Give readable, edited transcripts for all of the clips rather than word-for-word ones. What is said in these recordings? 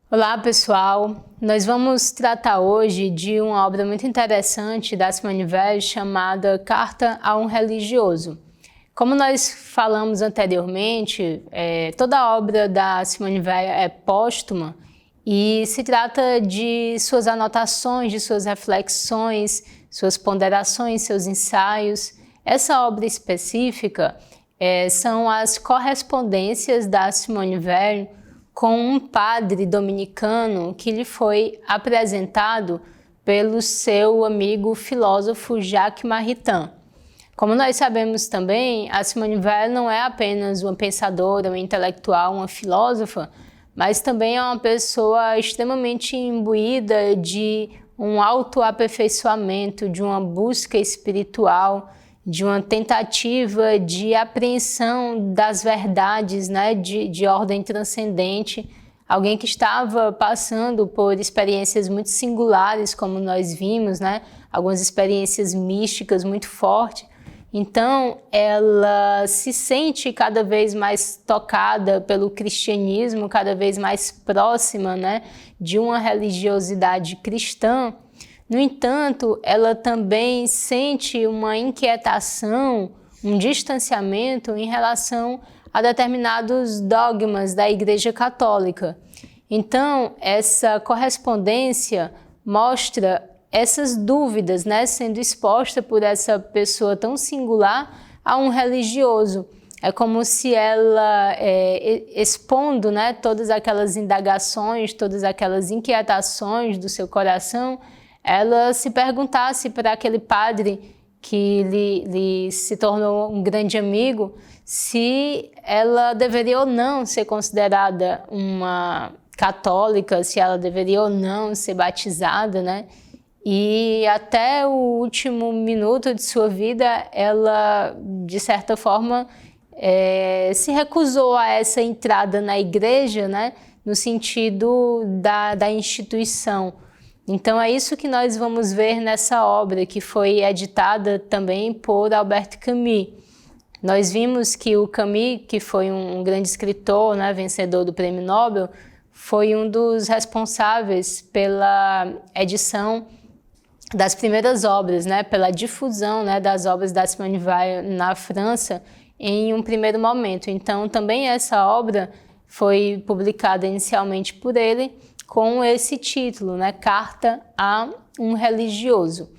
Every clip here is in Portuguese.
Olá pessoal, nós vamos tratar hoje de uma obra muito interessante da Simone Weil chamada Carta a um Religioso. Como nós falamos anteriormente, toda a obra da Simone Weil é póstuma e se trata de suas anotações, de suas reflexões, suas ponderações, seus ensaios. Essa obra específica são as correspondências da Simone Weil com um padre dominicano que lhe foi apresentado pelo seu amigo filósofo Jacques Maritain. Como nós sabemos também, a Simone Weil não é apenas uma pensadora, uma intelectual, uma filósofa, mas também é uma pessoa extremamente imbuída de um autoaperfeiçoamento, de uma busca espiritual, de uma tentativa de apreensão das verdades, né, de ordem transcendente, alguém que estava passando por experiências muito singulares, como nós vimos, né, algumas experiências místicas muito fortes. Então, ela se sente cada vez mais tocada pelo cristianismo, cada vez mais próxima, né, de uma religiosidade cristã. No entanto, ela também sente uma inquietação, um distanciamento em relação a determinados dogmas da Igreja Católica. Então, essa correspondência mostra essas dúvidas, né, sendo exposta por essa pessoa tão singular a um religioso. É como se ela, expondo, né, todas aquelas indagações, todas aquelas inquietações do seu coração, ela se perguntasse para aquele padre que lhe se tornou um grande amigo, se ela deveria ou não ser considerada uma católica, se ela deveria ou não ser batizada, né? E até o último minuto de sua vida, ela, de certa forma, se recusou a essa entrada na igreja, né? No sentido da instituição. Então é isso que nós vamos ver nessa obra, que foi editada também por Albert Camus. Nós vimos que o Camus, que foi um grande escritor, né, vencedor do Prêmio Nobel, foi um dos responsáveis pela edição das primeiras obras, né, pela difusão, né, das obras da Simone Weil na França em um primeiro momento. Então também essa obra foi publicada inicialmente por ele, com esse título, né, Carta a um Religioso.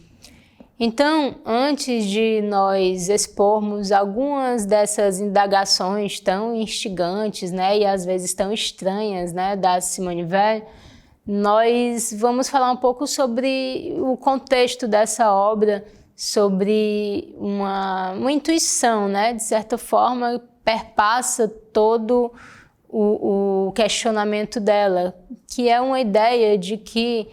Então, antes de nós expormos algumas dessas indagações tão instigantes, né, e às vezes tão estranhas, né, da Simone Weil, nós vamos falar um pouco sobre o contexto dessa obra, sobre uma intuição, né, de certa forma, perpassa todo o questionamento dela, que é uma ideia de que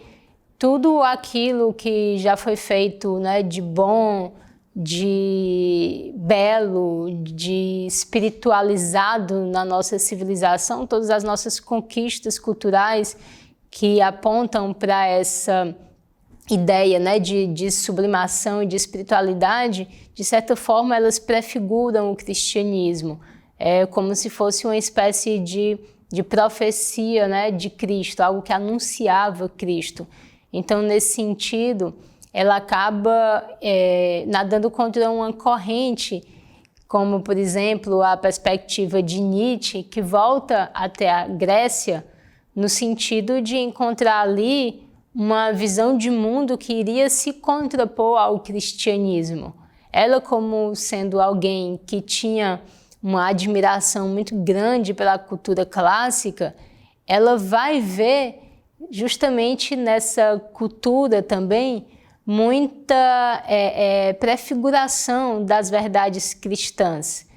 tudo aquilo que já foi feito, né, de bom, de belo, de espiritualizado na nossa civilização, todas as nossas conquistas culturais que apontam para essa ideia, né, de sublimação e de espiritualidade, de certa forma elas prefiguram o cristianismo. É como se fosse uma espécie de profecia, né, de Cristo, algo que anunciava Cristo. Então, nesse sentido, ela acaba nadando contra uma corrente, como, por exemplo, a perspectiva de Nietzsche, que volta até a Grécia, no sentido de encontrar ali uma visão de mundo que iria se contrapor ao cristianismo. Ela, como sendo alguém que tinha uma admiração muito grande pela cultura clássica, ela vai ver justamente nessa cultura também muita prefiguração das verdades cristãs.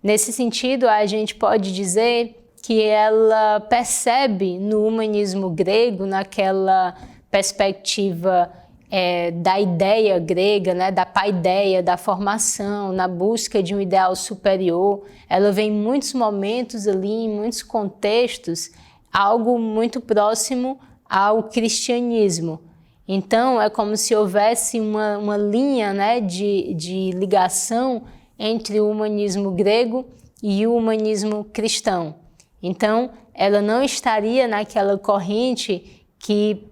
Nesse sentido, a gente pode dizer que ela percebe no humanismo grego, naquela perspectiva da ideia grega, né, da paideia, da formação, na busca de um ideal superior. Ela vê em muitos momentos ali, em muitos contextos, algo muito próximo ao cristianismo. Então, é como se houvesse uma linha, né, de ligação entre o humanismo grego e o humanismo cristão. Então, ela não estaria naquela corrente que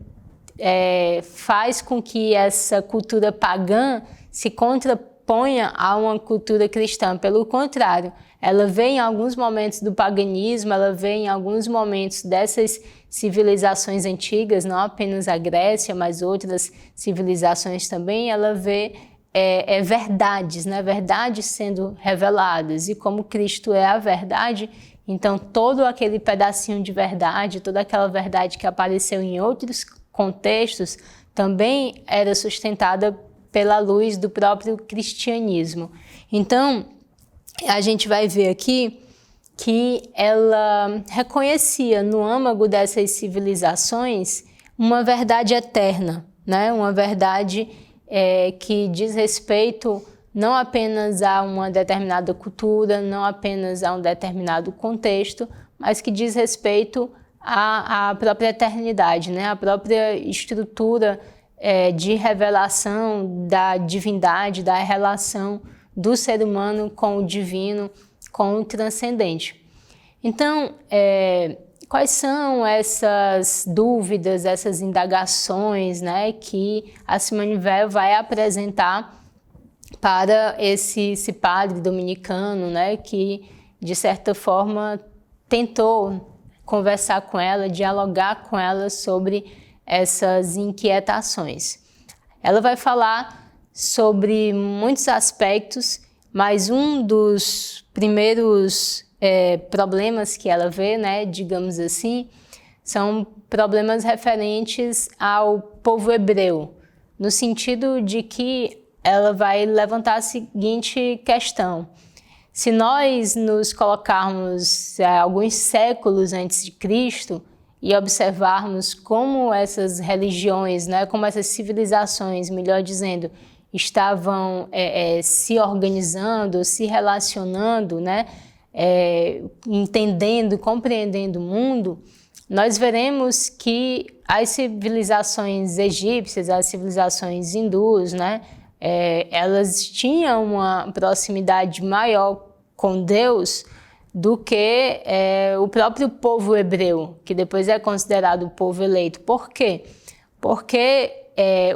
faz com que essa cultura pagã se contraponha a uma cultura cristã. Pelo contrário, ela vê em alguns momentos do paganismo, ela vê em alguns momentos dessas civilizações antigas, não apenas a Grécia, mas outras civilizações também, ela vê verdades, né? Verdades sendo reveladas. E como Cristo é a verdade, então todo aquele pedacinho de verdade, toda aquela verdade que apareceu em outros contextos, também era sustentada pela luz do próprio cristianismo. Então, a gente vai ver aqui que ela reconhecia no âmago dessas civilizações uma verdade eterna, né? Uma verdade que diz respeito não apenas a uma determinada cultura, não apenas a um determinado contexto, mas que diz respeito à própria eternidade, né? A própria estrutura de revelação da divindade, da relação do ser humano com o divino, com o transcendente. Então, quais são essas dúvidas, essas indagações, né, que a Simone Weil vai apresentar para esse padre dominicano, né, que, de certa forma, tentou conversar com ela, dialogar com ela sobre essas inquietações. Ela vai falar sobre muitos aspectos, mas um dos primeiros problemas que ela vê, né, digamos assim, são problemas referentes ao povo hebreu, no sentido de que ela vai levantar a seguinte questão: se nós nos colocarmos alguns séculos antes de Cristo e observarmos como essas religiões, né, como essas civilizações, melhor dizendo, estavam se organizando, se relacionando, né, entendendo, compreendendo o mundo, nós veremos que as civilizações egípcias, as civilizações hindus, né, elas tinham uma proximidade maior com Deus do que o próprio povo hebreu, que depois é considerado o povo eleito. Por quê? Porque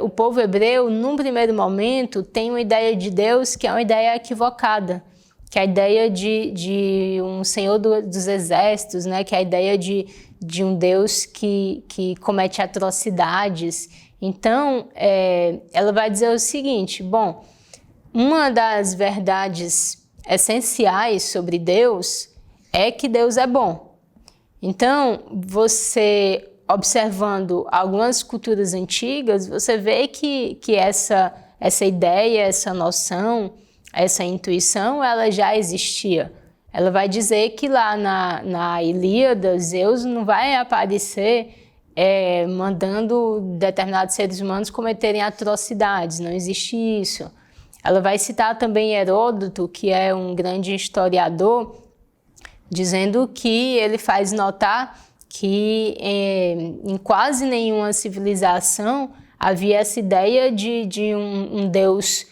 o povo hebreu, num primeiro momento, tem uma ideia de Deus que é uma ideia equivocada, que é a ideia de um Senhor dos Exércitos, né? Que é a ideia de um Deus que comete atrocidades. Então, ela vai dizer o seguinte: bom, uma das verdades essenciais sobre Deus é que Deus é bom. Então, você observando algumas culturas antigas, você vê que essa ideia, essa noção, essa intuição, ela já existia. Ela vai dizer que lá na Ilíada, Zeus não vai aparecer mandando determinados seres humanos cometerem atrocidades, não existe isso. Ela vai citar também Heródoto, que é um grande historiador, dizendo que ele faz notar que em quase nenhuma civilização havia essa ideia de um Deus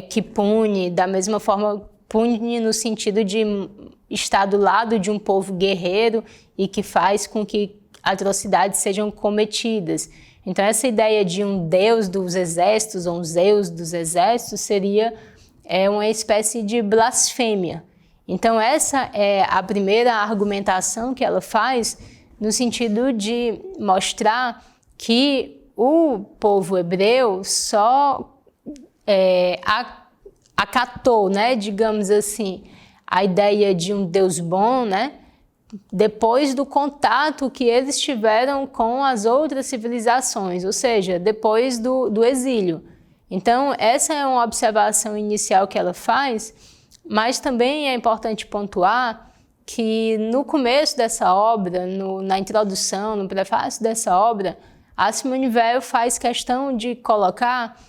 que pune, da mesma forma pune no sentido de estar do lado de um povo guerreiro e que faz com que atrocidades sejam cometidas. Então essa ideia de um Deus dos exércitos ou um Zeus dos exércitos seria uma espécie de blasfêmia. Então essa é a primeira argumentação que ela faz no sentido de mostrar que o povo hebreu só acatou, né, digamos assim, a ideia de um Deus bom, né, depois do contato que eles tiveram com as outras civilizações, ou seja, depois do exílio. Então, essa é uma observação inicial que ela faz, mas também é importante pontuar que no começo dessa obra, na introdução, no prefácio dessa obra, a Simone Weil faz questão de colocar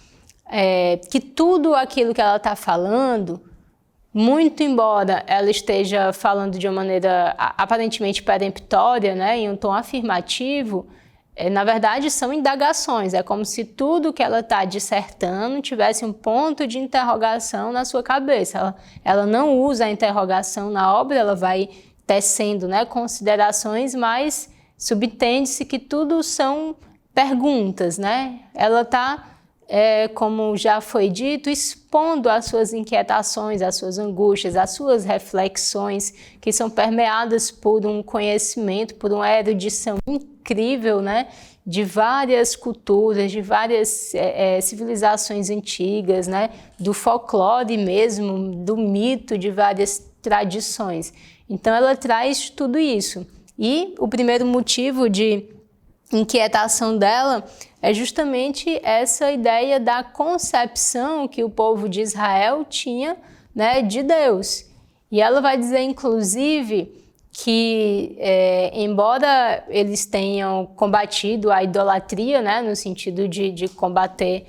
que tudo aquilo que ela está falando, muito embora ela esteja falando de uma maneira aparentemente peremptória, né, em um tom afirmativo, na verdade são indagações, é como se tudo que ela está dissertando tivesse um ponto de interrogação na sua cabeça. Ela não usa a interrogação na obra, ela vai tecendo, né, considerações, mas subentende-se que tudo são perguntas, né? Ela está, como já foi dito, expondo as suas inquietações, as suas angústias, as suas reflexões, que são permeadas por um conhecimento, por uma erudição incrível, né? De várias culturas, de várias civilizações antigas, né? Do folclore mesmo, do mito, de várias tradições. Então ela traz tudo isso. E o primeiro motivo de inquietação dela é justamente essa ideia da concepção que o povo de Israel tinha, né, de Deus. E ela vai dizer, inclusive, que embora eles tenham combatido a idolatria, né, no sentido de combater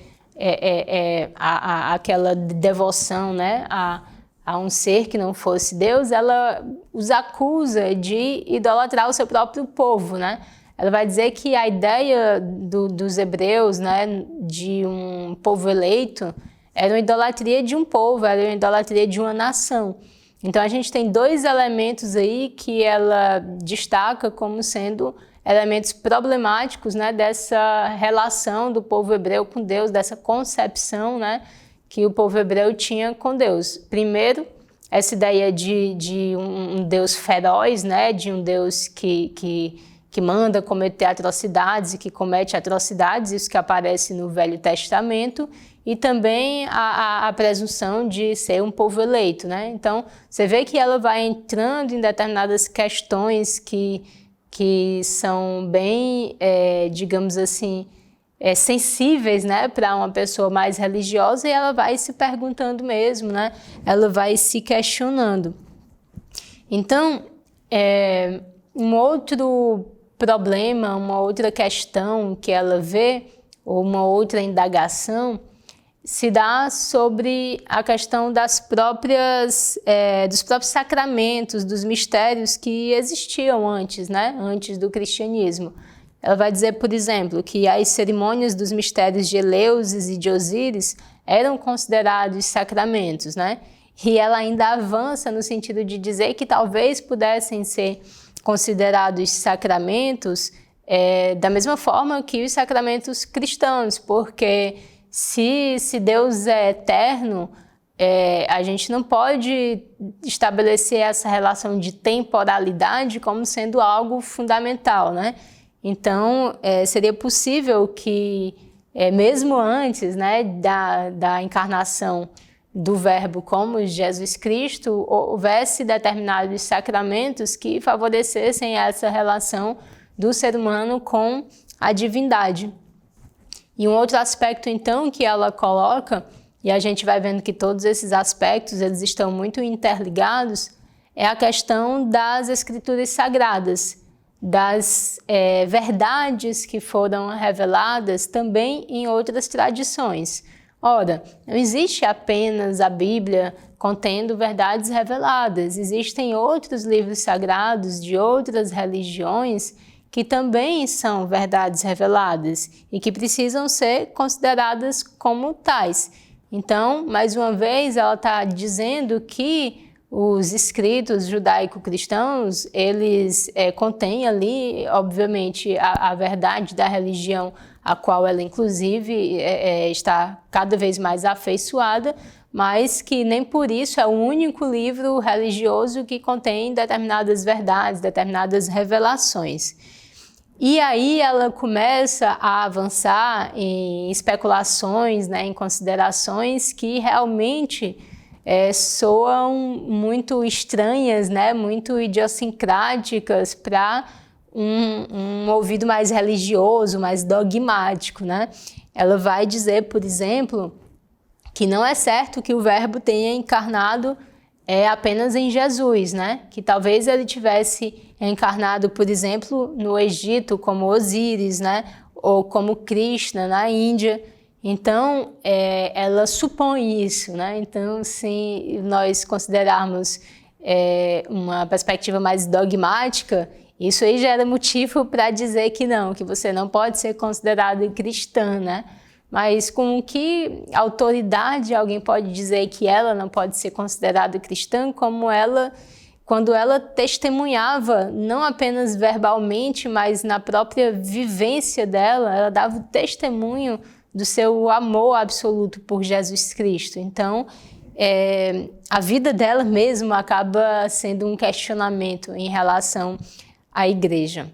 aquela devoção, né, a um ser que não fosse Deus, ela os acusa de idolatrar o seu próprio povo, né? Ela vai dizer que a ideia dos hebreus, né, de um povo eleito, era uma idolatria de um povo, era uma idolatria de uma nação. Então a gente tem dois elementos aí que ela destaca como sendo elementos problemáticos, né, dessa relação do povo hebreu com Deus, dessa concepção, né, que o povo hebreu tinha com Deus. Primeiro, essa ideia de um Deus feroz, né, de um Deus que manda cometer atrocidades e que comete atrocidades, isso que aparece no Velho Testamento, e também a presunção de ser um povo eleito, né? Então, você vê que ela vai entrando em determinadas questões que são bem, digamos assim, sensíveis, né, para uma pessoa mais religiosa, e ela vai se perguntando mesmo, né? Ela vai se questionando. Então, um outro problema, uma outra questão que ela vê, ou uma outra indagação, se dá sobre a questão dos próprios sacramentos, dos mistérios que existiam antes, né? Antes do cristianismo. Ela vai dizer, por exemplo, que as cerimônias dos mistérios de Eleusis e de Osíris eram considerados sacramentos, né? E ela ainda avança no sentido de dizer que talvez pudessem ser considerados sacramentos da mesma forma que os sacramentos cristãos, porque se Deus é eterno, a gente não pode estabelecer essa relação de temporalidade como sendo algo fundamental, né? Então, seria possível que, mesmo antes, né, da encarnação do Verbo como Jesus Cristo, houvesse determinados sacramentos que favorecessem essa relação do ser humano com a divindade. E um outro aspecto, então, que ela coloca, e a gente vai vendo que todos esses aspectos eles estão muito interligados, é a questão das escrituras sagradas, das verdades que foram reveladas também em outras tradições. Ora, não existe apenas a Bíblia contendo verdades reveladas, existem outros livros sagrados de outras religiões que também são verdades reveladas e que precisam ser consideradas como tais. Então, mais uma vez, ela está dizendo que os escritos judaico-cristãos, eles contêm ali, obviamente, a verdade da religião a qual ela, inclusive, está cada vez mais afeiçoada, mas que nem por isso é o único livro religioso que contém determinadas verdades, determinadas revelações. E aí ela começa a avançar em especulações, né, em considerações que realmente soam muito estranhas, né, muito idiosincráticas para um ouvido mais religioso, mais dogmático, né? Ela vai dizer, por exemplo, que não é certo que o Verbo tenha encarnado apenas em Jesus, né? Que talvez ele tivesse encarnado, por exemplo, no Egito como Osíris, né? Ou como Krishna na Índia. Então, ela supõe isso, né? Então, se nós considerarmos uma perspectiva mais dogmática, isso aí já era motivo para dizer que não, que você não pode ser considerado cristã, né? Mas com que autoridade alguém pode dizer que ela não pode ser considerada cristã, como ela quando ela testemunhava, não apenas verbalmente, mas na própria vivência dela, ela dava o testemunho do seu amor absoluto por Jesus Cristo. Então, a vida dela mesma acaba sendo um questionamento em relação à igreja.